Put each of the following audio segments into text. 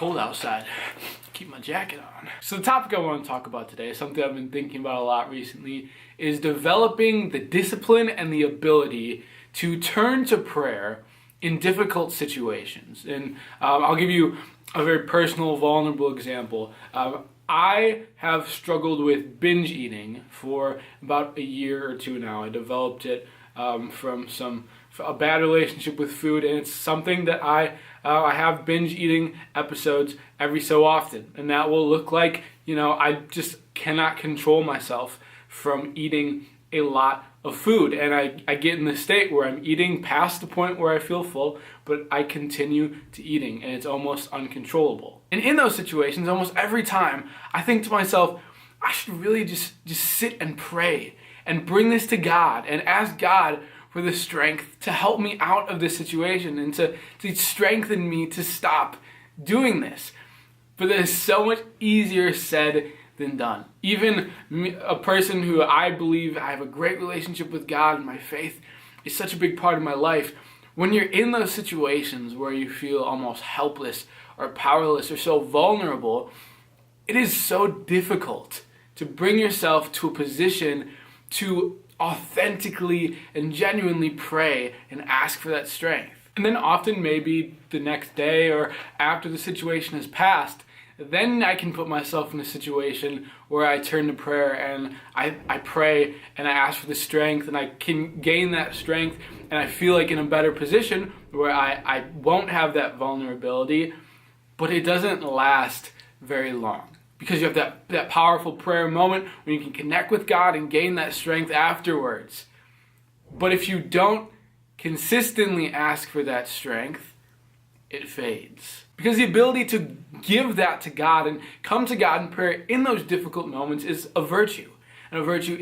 cold outside. Keep my jacket on. So the topic I want to talk about today, something I've been thinking about a lot recently, is developing the discipline and the ability to turn to prayer in difficult situations. And I'll give you a very personal, vulnerable example. I have struggled with binge eating for about a year or two now. I developed it from a bad relationship with food, and it's something that I have binge eating episodes every so often, and that will look like, I just cannot control myself from eating a lot of food, and I get in the state where I'm eating past the point where I feel full, but I continue to eating, and it's almost uncontrollable. And in those situations, almost every time, I think to myself, I should really just sit and pray and bring this to God and ask God for the strength to help me out of this situation and to strengthen me to stop doing this. But that is so much easier said than done. Even a person who I believe I have a great relationship with God and my faith is such a big part of my life. When you're in those situations where you feel almost helpless or powerless or so vulnerable, it is so difficult to bring yourself to a position to authentically and genuinely pray and ask for that strength. And then often maybe the next day or after the situation has passed, then I can put myself in a situation where I turn to prayer and I pray and I ask for the strength, and I can gain that strength, and I feel like in a better position where I won't have that vulnerability, but it doesn't last very long. Because you have that powerful prayer moment when you can connect with God and gain that strength afterwards. But if you don't consistently ask for that strength, it fades. Because the ability to give that to God and come to God in prayer in those difficult moments is a virtue. And a virtue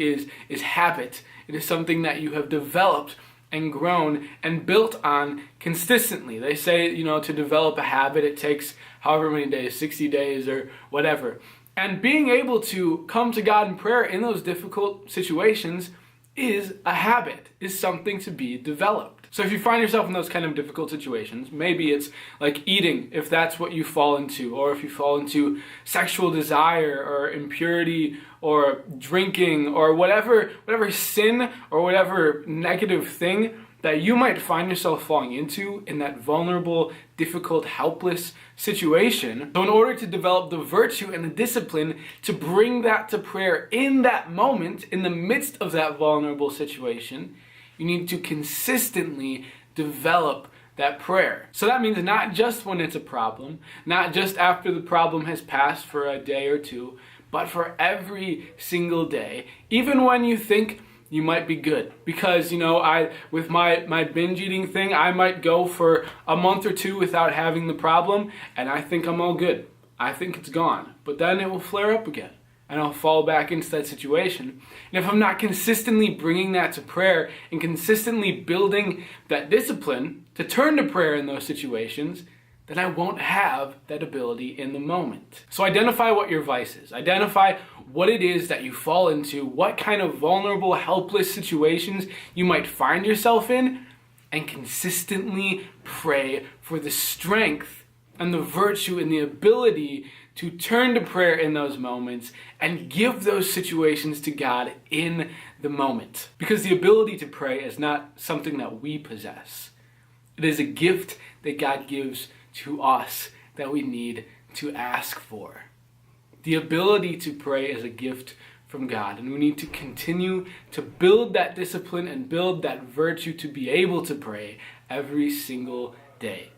is habit. It is something that you have developed and grown and built on consistently. They say, to develop a habit, it takes however many days, 60 days or whatever. And being able to come to God in prayer in those difficult situations is a habit, is something to be developed. So if you find yourself in those kind of difficult situations, maybe it's like eating, if that's what you fall into, or if you fall into sexual desire or impurity or drinking or whatever sin or whatever negative thing that you might find yourself falling into in that vulnerable, difficult, helpless situation. So in order to develop the virtue and the discipline to bring that to prayer in that moment, in the midst of that vulnerable situation, you need to consistently develop that prayer. So that means not just when it's a problem, not just after the problem has passed for a day or two, but for every single day, even when you think you might be good. Because, with my binge eating thing, I might go for a month or two without having the problem, and I think I'm all good. I think it's gone. But then it will flare up again, and I'll fall back into that situation. And if I'm not consistently bringing that to prayer and consistently building that discipline to turn to prayer in those situations, then I won't have that ability in the moment. So identify what your vice is. Identify what it is that you fall into, what kind of vulnerable, helpless situations you might find yourself in, and consistently pray for the strength and the virtue and the ability to turn to prayer in those moments and give those situations to God in the moment. Because the ability to pray is not something that we possess. It is a gift that God gives to us that we need to ask for. The ability to pray is a gift from God, and we need to continue to build that discipline and build that virtue to be able to pray every single day.